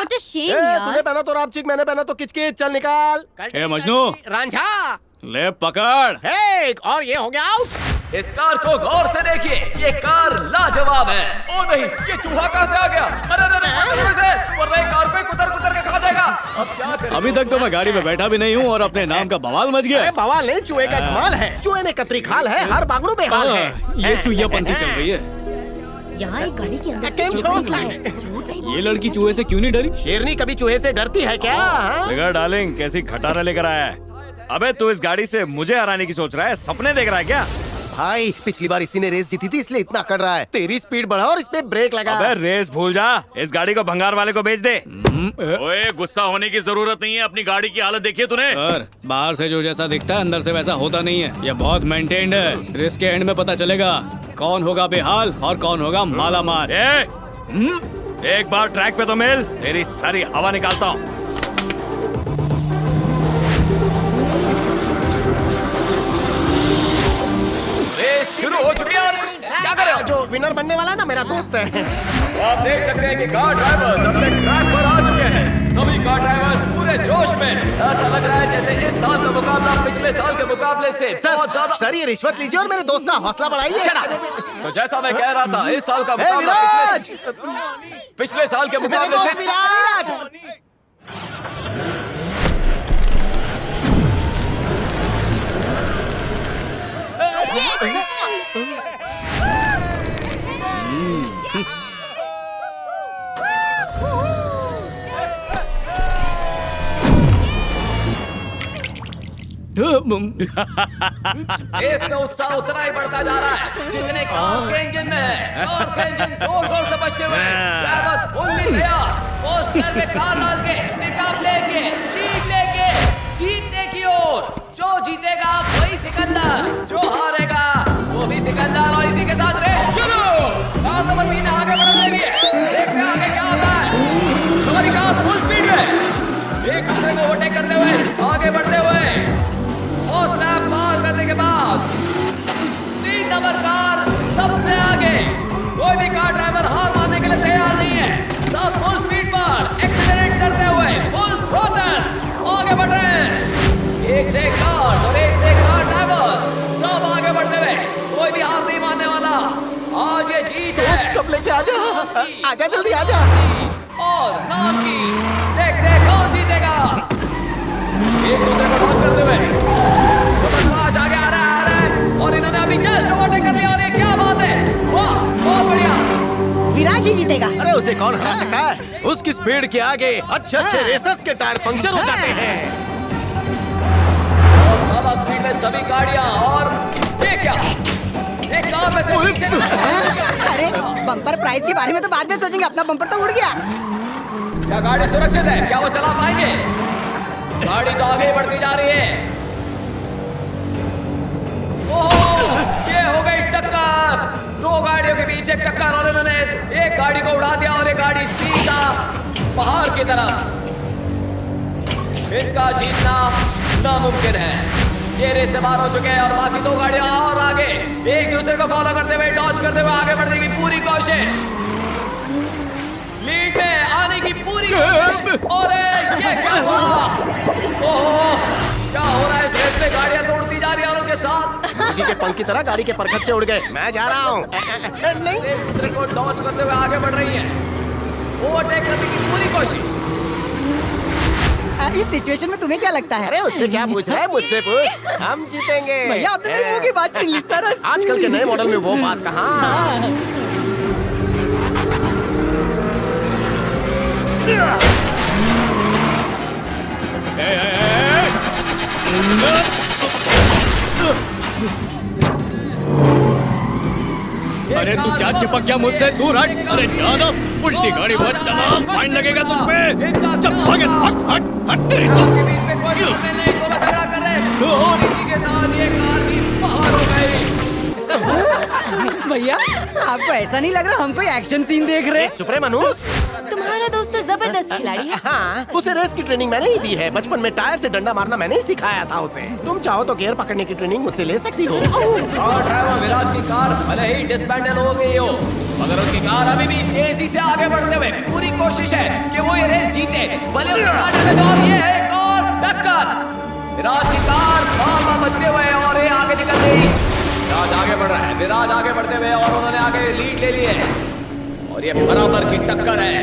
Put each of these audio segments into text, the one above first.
What a shame, यार। तूने पहना तो रापचिक, मैंने पहना तो किचकिच। चल निकाल। ए मजनू, रांझा। ले पकड़। हे, और ये हो गया आउट। इस कार को गौर से देखिए, ये कार लाजवाब है। ओ नहीं, ये चूहा कहाँ से आ गया? अरे अरे अरे से, वरना ये कार को कुतर कुतर के खा जाएगा। अब क्या करें? अभी तक तो मैं गाड़ी में बैठा भी नहीं हूँ और अपने नाम का बवाल मच गया। अरे बवाल नहीं, चूहे का कमाल है। चूहे ने कतरी खाल है, हर बागड़ू बेहाल है। ये चूहियापंथी चल रही है। यहाँ एक गाड़ी के अंदर से केम चोट छोड़ निकला है। ये लड़की चूहे से क्यों नहीं डरी? शेरनी कभी चूहे से डरती है क्या? फिगर डार्लिंग, कैसी खटारा लेकर आया है? अबे तू इस गाड़ी से मुझे हराने की सोच रहा है? सपने देख रहा है क्या? भाई पिछली बार इसी ने रेस जीती थी, इसलिए इतना कर रहा है। तेरी स्पीड बढ़ा और इसमें ब्रेक लगा। अबे रेस भूल जा, इस गाड़ी को भंगार वाले को बेच दे। ओए गुस्सा होने की जरूरत नहीं है, अपनी गाड़ी की हालत देखिए तूने। सर, बाहर से जो जैसा दिखता है अंदर से वैसा होता नहीं है। ये बहुत मेंटेन्ड है। रेस के एंड में पता चलेगा कौन होगा बेहाल और कौन होगा माला माल। एक बार ट्रैक पे तो मिल, तेरी सारी हवा निकालता हूँ। रेस शुरू हो चुकी है। क्या कर रहे हो? जो विनर बनने वाला है ना, मेरा दोस्त है। आप देख सकते हैं कि कार ड्राइवर्स अपने ट्रैक पर आ चुके हैं। सभी कार ड्राइवर्स पूरे जोश में। ऐसा लग रहा है जैसे इस साल का मुकाबला पिछले साल के मुकाबले से बहुत ज्यादा। सर ये रिश्वत लीजिए और मेरे दोस्त का हौसला बढ़ाइए। तो जैसा मैं कह रहा था, इस साल का मुकाबला पिछले साल के मेरे मुकाबले दोस्त से विराज। रेस में उत्साह उतना ही बढ़ता जा रहा है जितने कार्स के इंजन में है। कार्स के इंजन जोर जोर से बजते हुए ड्राइवर्स फुल्ली तैयार, फोर्स गियर में कार डाल के पिकअप लेके लीड लेके जीतने की ओर। जो जीतेगा वही सिकंदर, जो हारेगा वो भी सिकंदर। और इसी के साथ रेस शुरू। कार नंबर 3 आगे बढ़ने लगी है। देखते हैं आगे क्या होता है। सारी कार फुल स्पीड में एक दूसरे को ओवरटेक करते हुए आगे बढ़ते हुए फर्स्ट लैप पार करने के बाद 3 नंबर कार सबसे आगे। कोई भी कार ड्राइवर हार मानने के लिए तैयार नहीं है। सब फुल स्पीड पर एक्सेलरेट करते हुए फुल थ्रॉटल आगे बढ़ रहे हैं। एक से एक कार और एक से एक कार ड्राइवर सब आगे बढ़ते हुए। कोई भी हार नहीं मानने वाला। आज ये जीत है। कब लेके आजा, आजा जल्दी आजा। और नाम की देखते हैं कौन जीतेगा। एक दूसरे को टॉस करते हुए आज आगे आ रहा है और इन्होंने अभी जस्ट ओवरटेक कर लिया। और ये क्या बात है, वाह बहुत बढ़िया। विराज ही जीतेगा। अरे उसे कौन हरा सकता है? उसकी स्पीड के आगे अच्छे अच्छे रेसर्स के टायर पंक्चर हो जाते हैं। और ज्यादा स्पीड में सभी गाड़ियां। और ये क्या, एक कार में से पीछे अरे बम्पर प्राइस के बारे में तो बाद में सोचेंगे, अपना बम्पर तो उड़ गया। क्या गाड़ी सुरक्षित है? क्या वो चला पाएंगे? गाड़ी तो आगे बढ़ती जा रही है। ओह, ये हो गई टक्कर। 2 गाड़ियों के बीच एक टक्कर और इन्होंने एक गाड़ी को उड़ा दिया और एक गाड़ी सीधा पहाड़ की तरफ। इनका जीतना नामुमकिन है। ये रेस से बाहर हो चुके हैं और बाकी 2 गाड़ियां और आगे एक दूसरे को फॉलो करते हुए डॉज करते हुए आगे बढ़ने की पूरी कोशिश। लीड में आने की पूरी कोशिश। और ये क्या हुआ? ओह, क्या हो रहा है इस रेस में? गाड़ियां तो उड़ती जा रही है और उनके साथ मुर्गी के पंख की तरह गाड़ी के परखच्चे उड़ गए। मैं जा रहा हूँ। नहीं, एक दूसरे को डॉज करते हुए आगे बढ़ रही है। ओवरटेक करने की पूरी कोशिश। इस सिचुएशन में तुम्हें क्या लगता है? अरे उससे क्या पूछ रहा है, मुझसे पूछ। हम जीतेंगे। भैया आपने मेरे मुंह की बात छीन ली सर। आजकल के नए मॉडल में वो बात कहाँ। अरे तू क्या चिपक गया मुझसे? दूर हट। अरे जाना, उल्टी गाड़ी मत चला, फाइन लगेगा तुझ पे। चल भागे, हट हट हट। तेरी तो के बीच में कोई सामने नहीं, दोनों झगड़ा कर रहे हैं। और इसी के साथ ये कार भी बाहर हो गई। भैया आपको ऐसा नहीं लग रहा हम कोई एक्शन सीन देख रहे? चुप रहे मनुष। तुम्हारा दोस्त तो जबरदस्त खिलाड़ी है। हाँ, उसे रेस की ट्रेनिंग मैंने ही दी है। बचपन में टायर से डंडा मारना मैंने ही सिखाया था उसे। तुम चाहो तो गियर पकड़ने की ट्रेनिंग मुझसे ले सकती हो। और ड्राइवर विराज की कार भले ही डिसबैंडल हो गई हो, मगर उनकी कार अभी भी तेजी से आगे बढ़ते हुए पूरी कोशिश है कि वो ये रेस जीते। भले उनके कांटे में दौड़ ये है एक और टक्कर। विराज की कार बार बचते हुए और ये आगे निकल गई। विराज आगे बढ़ रहा है, विराज आगे बढ़ते हुए और उन्होंने आगे लीड ले ली है और ये बराबर की टक्कर है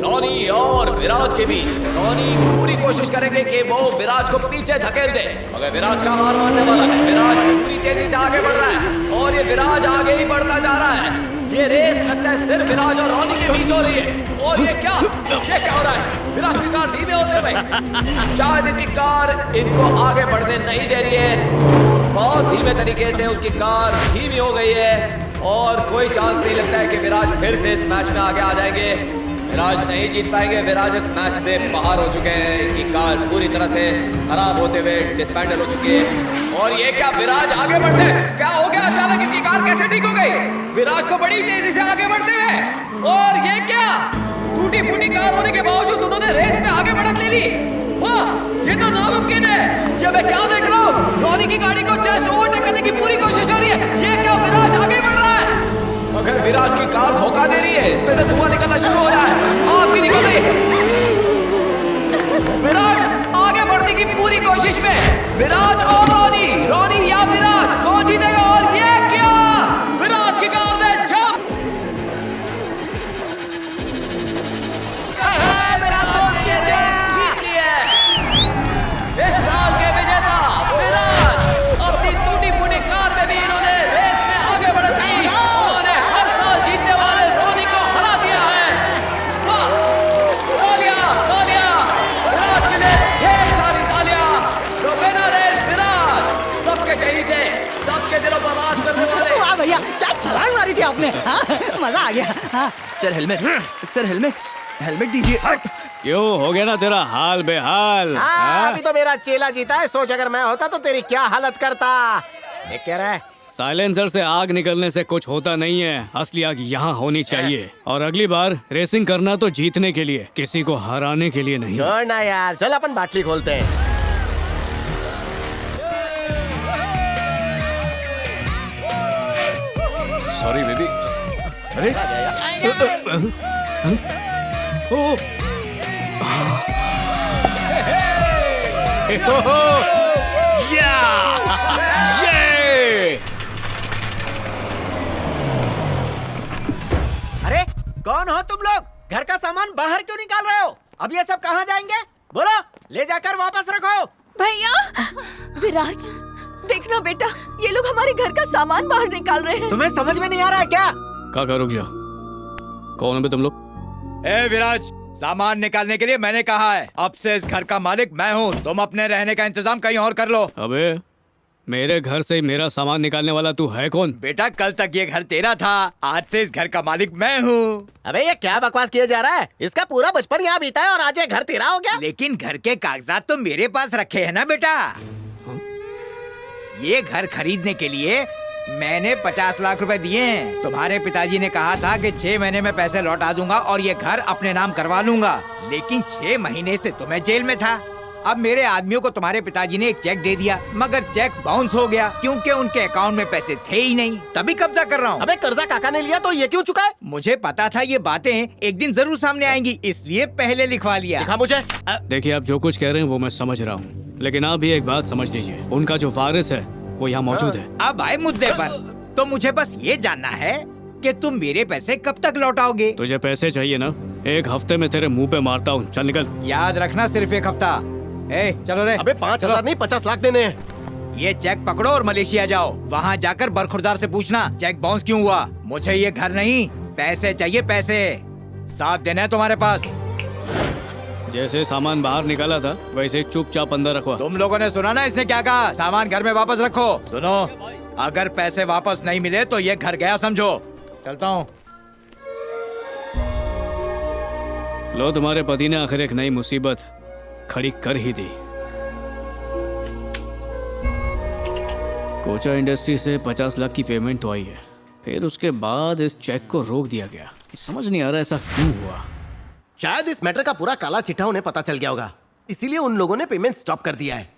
रॉनी और विराज के बीच। रॉनी पूरी कोशिश करेंगे कि वो विराज को पीछे धकेल दे, मगर विराज का हार मानने वाला है। विराज पूरी तेजी से आगे बढ़ रहा है और ये विराज आगे ही बढ़ता जा रहा है। ये रेस लगता है सिर्फ विराज और रॉनी के बीच हो रही है। और ये क्या हो रहा है? विराज की कार धीमे होते हुए, शायद इनकी कार इनको आगे बढ़ने नहीं दे रही है। बहुत धीमे तरीके से उनकी कार धीमी हो गई है और कोई चांस नहीं लगता है कि विराज फिर से इस मैच में आगे आ जाएंगे। विराज नहीं जीत पाएंगे। विराज इस मैच से बाहर हो चुके हैं। इनकी कार पूरी तरह से खराब होते हुए डिस्बैंडल हो चुकी है। और ये क्या, विराज आगे बढ़ते हैं? क्या हो गया अचानक? इनकी कार कैसे ठीक हो गई? विराज तो बड़ी तेजी से आगे बढ़ते हुए, और ये क्या, टूटी फूटी कार होने के बावजूद उन्होंने रेस में आगे बढ़त ले ली। वाह, ये तो नामुमकिन है। ये मैं क्या देख रहा हूँ? रॉनी की गाड़ी को जस्ट ओवरटेक करने की पूरी कोशिश हो रही है। ये क्या, विराज आगे बढ़ रहा है? मगर विराज की कार धोखा दे रही है। इसमें से धुआं निकलना शुरू हो रहा है। आग भी निकल रही है। विराज आगे बढ़ने की पूरी कोशिश में। विराज और रॉनी, रॉनी या विराज, कौन जीतेगा? और ये क्या, विराज की कार ने जंप। जीत ली है। इस साल के विजेता विराज अपनी टूटी फूटी कार में भी इन्होंने रेस में आगे बढ़त की। उन्होंने हर साल जीतने वाले रॉनी को हरा दिया है। वाह, तालियां, तालियां विराज के लिए, ढेर सारी तालियां। तो विनर है विराज, सबके शहीद है, सबके दिलों पर राज करने वाले। वाह भैया, क्या छलांग मारी थी आपने। हाँ, मजा आ गया। हाँ। सर हेलमेट दीजिए। क्यों हो गया ना तेरा हाल बेहाल? हाँ? अभी तो मेरा चेला जीता है। सोच अगर मैं होता तो तेरी क्या हालत करता। देख क्या रहा है? साइलेंसर से आग निकलने से कुछ होता नहीं है। असली आग यहाँ होनी चाहिए। और अगली बार रेसिंग करना तो जीतने के लिए, किसी को हराने के लिए नहीं। छोड़ ना यार, चल अपन बाटली खोलते हैं। Sorry baby. अरे अरे कौन हो तुम लोग? घर का सामान बाहर क्यों निकाल रहे हो? अब ये सब कहाँ जाएंगे? बोलो, ले जाकर वापस रखो। भैया, विराज, देखना बेटा, ये लोग हमारे घर का सामान बाहर निकाल रहे हैं। तुम्हें समझ में नहीं आ रहा है क्या? काका रुक जाओ। कौन है बे तुम लोग? ए विराज, सामान निकालने के लिए मैंने कहा है। अब से इस घर का मालिक मैं हूँ। तुम अपने रहने का इंतजाम कहीं और कर लो। अबे मेरे घर से मेरा सामान निकालने वाला तू है कौन? बेटा, कल तक ये घर तेरा था, आज से इस घर का मालिक मैं हूँ। अबे ये क्या बकवास किया जा रहा है? इसका पूरा बचपन यहाँ बीता है और आज ये घर तेरा हो गया। लेकिन घर के कागजात तो मेरे पास रखे हैं ना बेटा। ये घर खरीदने के लिए मैंने 50 लाख रुपए दिए हैं। तुम्हारे पिताजी ने कहा था कि 6 महीने में पैसे लौटा दूंगा और ये घर अपने नाम करवा लूंगा। लेकिन 6 महीने से तुम्हें जेल में था। अब मेरे आदमियों को तुम्हारे पिताजी ने एक चेक दे दिया, मगर चेक बाउंस हो गया क्योंकि उनके अकाउंट में पैसे थे ही नहीं। तभी कब्जा कर रहा हूँ। अबे कर्जा काका ने लिया तो ये क्यों चुका है? मुझे पता था ये बातें एक दिन जरूर सामने आएंगी, इसलिए पहले लिखवा लिया। दिखा मुझे। देखिए, आप जो कुछ कह रहे हैं वो मैं समझ रहा हूँ, लेकिन आप भी एक बात समझ लीजिए, उनका जो वारिस है वो यहाँ मौजूद है। अब आए मुद्दे पर, तो मुझे बस ये जानना है कि तुम मेरे पैसे कब तक लौटाओगे? तुझे पैसे चाहिए ना? 1 हफ्ते में तेरे मुंह पे मारता हूँ। चल निकल। याद रखना, सिर्फ 1 हफ्ता। चलो रे। अबे 5,000 नहीं 50 लाख देने हैं। ये चेक पकड़ो और मलेशिया जाओ। वहाँ जाकर बरखुरदार से पूछना चेक बाउंस क्यों हुआ। मुझे ये घर नहीं, पैसे चाहिए, पैसे। साफ देना है तुम्हारे पास। जैसे सामान बाहर निकाला था वैसे चुपचाप अंदर रखवा। तुम लोगों ने सुना ना इसने क्या कहा? सामान घर में वापस रखो। सुनो, अगर पैसे वापस नहीं मिले तो ये घर गया समझो। चलता हूँ। लो, तुम्हारे पति ने आखिर एक नई मुसीबत खड़ी कर ही दी। कोचा इंडस्ट्री से 50 लाख की पेमेंट तो आई है, फिर उसके बाद इस चेक को रोक दिया गया। समझ नहीं आ रहा ऐसा क्यों हुआ। शायद इस मैटर का पूरा काला चिट्ठा उन्हें पता चल गया होगा, इसीलिए उन लोगों ने पेमेंट स्टॉप कर दिया है।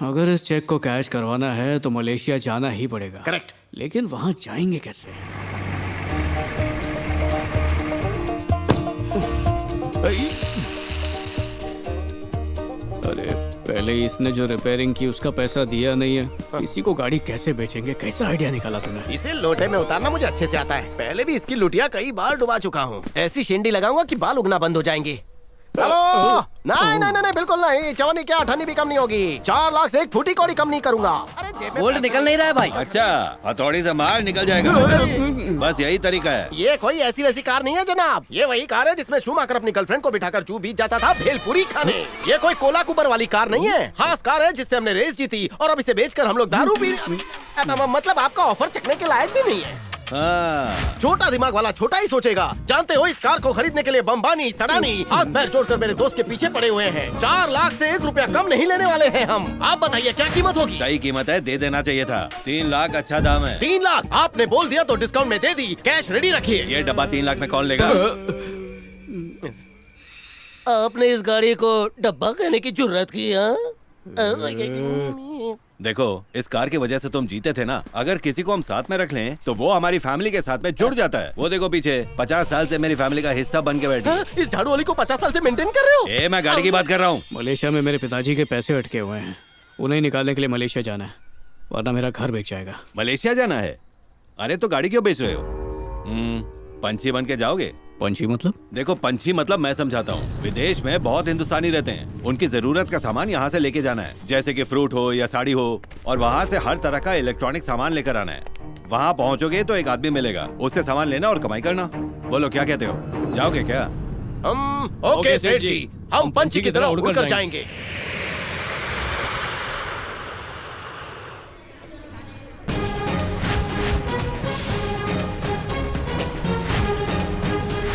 अगर इस चेक को कैश करवाना है तो मलेशिया जाना ही पड़ेगा। करेक्ट। लेकिन वहां जाएंगे कैसे? अरे पहले इसने जो रिपेयरिंग की उसका पैसा दिया नहीं है, इसी को गाड़ी कैसे बेचेंगे? कैसा आइडिया निकाला तूने? इसे लोटे में उतारना मुझे अच्छे से आता है। पहले भी इसकी लुटिया कई बार डुबा चुका हूँ। ऐसी शेंडी लगाऊंगा कि बाल उगना बंद हो जाएंगे। हेलो, नहीं नहीं नहीं बिल्कुल नहीं। चवनी क्या अठन्नी भी कम नहीं होगी। 4 लाख से 1 फुटी कौड़ी कम नहीं करूंगा। अरे जेब में गोल्ड पैसे- निकल नहीं रहा है भाई। अच्छा, हथौड़ी से मार निकल जाएगा। बस यही तरीका है। ये कोई ऐसी वैसी कार नहीं है जनाब। ये वही कार है जिसमें शूमाकर अपनी गर्लफ्रेंड को बिठाकर जू बीच जाता था भेलपुरी खाने। ये कोई कोला कुबर वाली कार नहीं है। खास कार है जिससे हमने रेस जीती और अब इसे बेचकर हम लोग दारू पी। मतलब आपका ऑफर चखने के लायक भी नहीं है। हाँ। छोटा दिमाग वाला छोटा ही सोचेगा। जानते हो इस कार को खरीदने के लिए बम्बानी सडानी हाथ पैर जोड़कर मेरे दोस्त के पीछे पड़े हुए हैं। 4 लाख से 1 रुपया कम नहीं लेने वाले हैं हम। आप बताइए क्या कीमत होगी? सही कीमत है, दे देना चाहिए था। 3 लाख अच्छा दाम है। 3 लाख आपने बोल दिया तो डिस्काउंट में दे दी। कैश रेडी रखिए। ये डब्बा 3 लाख में कौन लेगा? आपने इस गाड़ी को डब्बा कहने की जुर्रत की? देखो, इस कार की वजह से तुम जीते थे ना। अगर किसी को हम साथ में रख लें तो वो हमारी फैमिली के साथ में जुड़ जाता है। वो देखो पीछे 50 साल से मेरी फैमिली का हिस्सा बन के बैठी है। इस झाड़ू वाली को 50 साल से मेंटेन कर रहे हो? मैं गाड़ी की बात कर रहा हूँ। मलेशिया में मेरे पिताजी के पैसे अटके हुए हैं, उन्हें निकालने के लिए मलेशिया जाना है, वरना मेरा घर बिक जाएगा। मलेशिया जाना है? अरे तो गाड़ी क्यों बेच रहे हो? पंछी बन के जाओगे? पंछी मतलब? देखो, पंछी मतलब मैं समझाता हूँ। विदेश में बहुत हिंदुस्तानी रहते हैं। उनकी जरूरत का सामान यहाँ से लेके जाना है, जैसे कि फ्रूट हो या साड़ी हो, और वहाँ से हर तरह का इलेक्ट्रॉनिक सामान लेकर आना है। वहाँ पहुँचोगे तो एक आदमी मिलेगा, उससे सामान लेना और कमाई करना। बोलो क्या कहते हो, जाओगे क्या? ओके सेठ जी, हम पंछी की तरह उड़कर जाएंगे।